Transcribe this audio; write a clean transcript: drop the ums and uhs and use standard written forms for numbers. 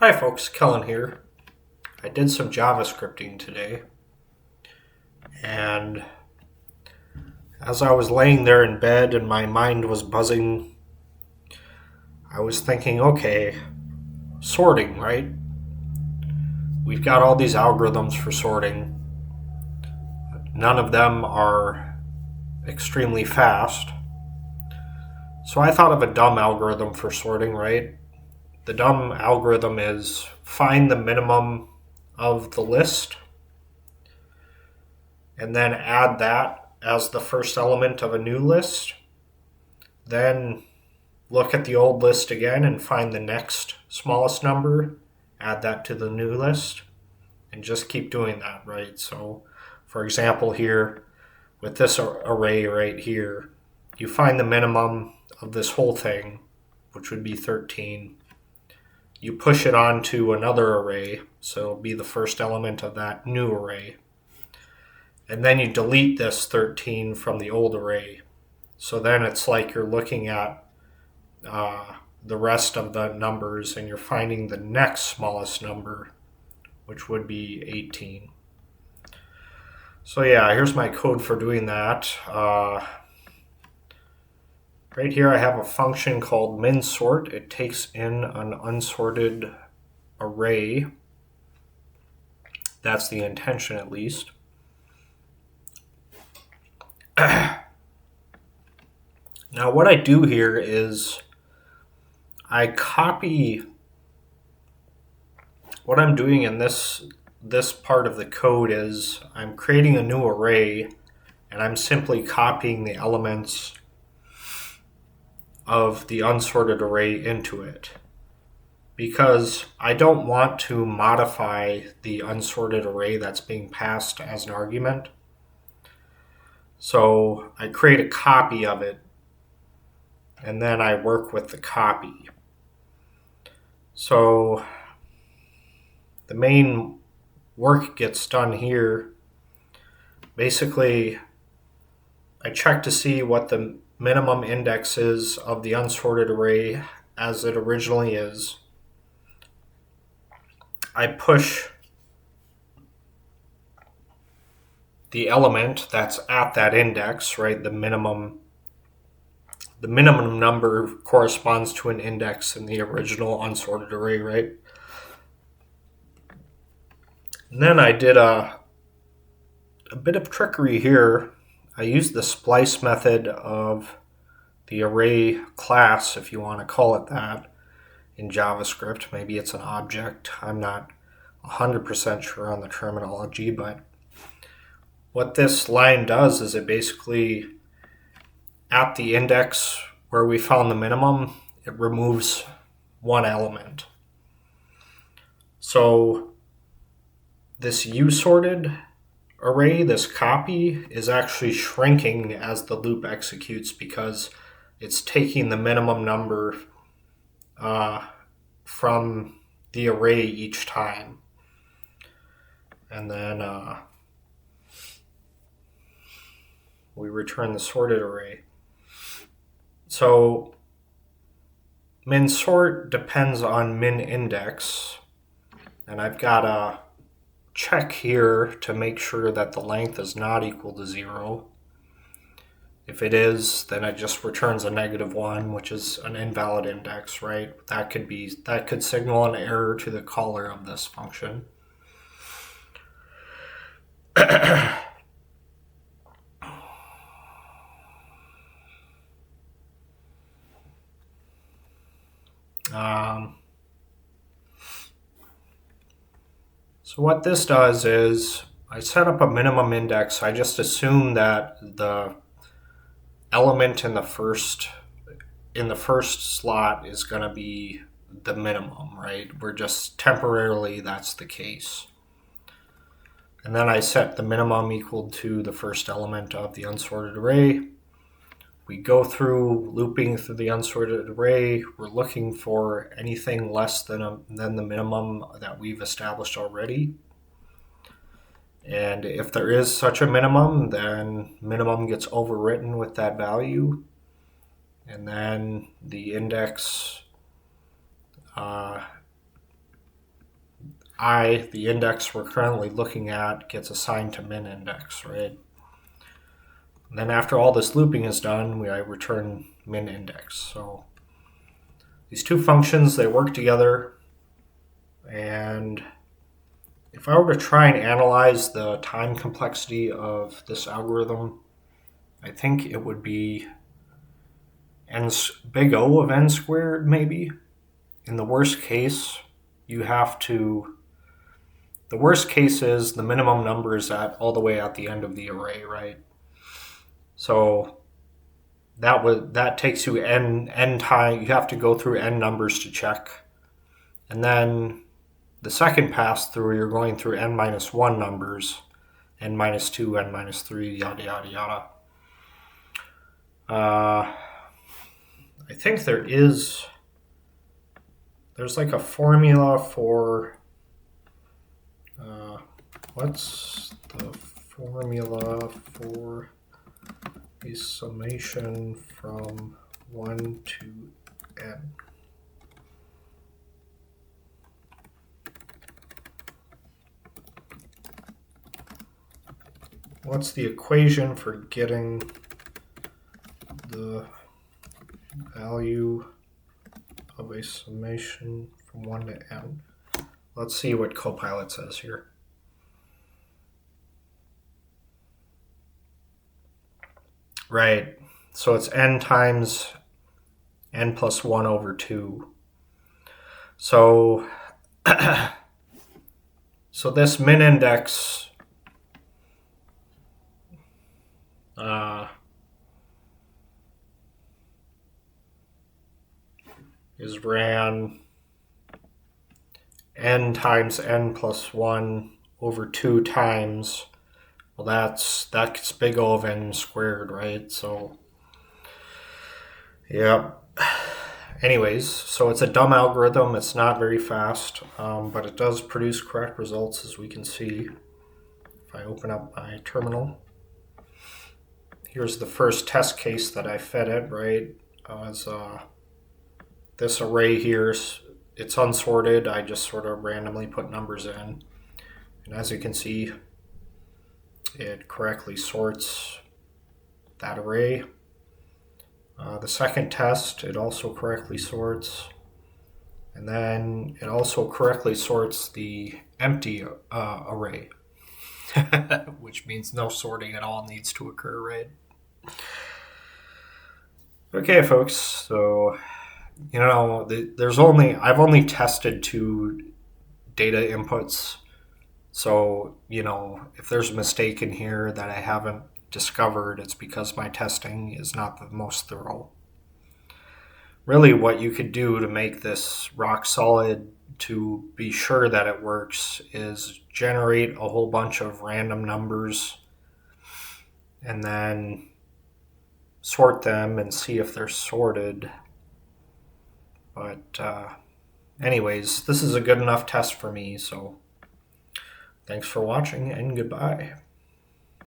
Hi folks, Kellen here. I did some JavaScripting today, and as I was laying there in bed and my mind was buzzing, I was thinking, okay, sorting, right? We've got all these algorithms for sorting. None of them are extremely fast. So I thought of a dumb algorithm for sorting, right? The dumb algorithm is find the minimum of the list and then add that as the first element of a new list. Then look at the old list again and find the next smallest number, add that to the new list, and just keep doing that, right? So, for example, here with this array right here, you find the minimum of this whole thing, which would be 13. You push it on to another array, so it'll be the first element of that new array. And then you delete this 13 from the old array. So then it's like you're looking at the rest of the numbers and you're finding the next smallest number, which would be 18. So yeah, here's my code for doing that. Right here I have a function called minsort. It takes in an unsorted array. That's the intention, at least. Now what I do here is I copy what I'm doing in this part of the code is I'm creating a new array and I'm simply copying the elements of the unsorted array into it, because I don't want to modify the unsorted array that's being passed as an argument. So I create a copy of it and then I work with the copy. So the main work gets done here. Basically, I check to see what the minimum index is of the unsorted array as it originally is. I push the element that's at that index, right? The minimum number corresponds to an index in the original unsorted array, right? And then I did a bit of trickery here. I used the splice method of the array class, if you want to call it that, in JavaScript. Maybe it's an object. I'm not 100% sure on the terminology, but what this line does is it basically, at the index where we found the minimum, it removes one element. So this usorted array, this copy, is actually shrinking as the loop executes because it's taking the minimum number from the array each time. And then we return the sorted array. So minsort depends on min-index, and I've got a check here to make sure that the length is not equal to 0. If it is, then it just returns a -1, which is an invalid index, right? That could signal an error to the caller of this function. So what this does is I set up a minimum index. I just assume that the element in the first slot is going to be the minimum, right? We're just temporarily, that's the case. And then I set the minimum equal to the first element of the unsorted array. We go through looping through the unsorted array. We're looking for anything less than the minimum that we've established already. And if there is such a minimum, then minimum gets overwritten with that value. And then the index I, the index we're currently looking at, gets assigned to min index, right? And then after all this looping is done, I return min index. So these two functions, they work together. And if I were to try and analyze the time complexity of this algorithm, I think it would be big O of n squared, maybe. In the worst case, the worst case is the minimum number is all the way at the end of the array, right? So that takes you n time. You have to go through n numbers to check. And then the second pass through, you're going through n minus 1 numbers, n minus 2, n minus 3, yada, yada, yada. I think there's like a formula for, what's the formula for a summation from 1 to n? What's the equation for getting the value of a summation from 1 to n? Let's see what Copilot says here. Right, so it's n times n plus 1 over 2. So, so this min index is ran n times n plus 1 over 2 times. Well, that's big O of n squared, right? So, yeah. Anyways, so it's a dumb algorithm. It's not very fast, but it does produce correct results, as we can see. If I open up my terminal, here's the first test case that I fed it, right? As this array here, it's unsorted. I just sort of randomly put numbers in. And as you can see, it correctly sorts that array. The second test, it also correctly sorts. And then it also correctly sorts the empty array, which means no sorting at all needs to occur, right? Okay, folks, so, I've only tested 2 data inputs. So, if there's a mistake in here that I haven't discovered, it's because my testing is not the most thorough. Really, what you could do to make this rock solid, to be sure that it works, is generate a whole bunch of random numbers and then sort them and see if they're sorted. But anyways, this is a good enough test for me, so thanks for watching and goodbye.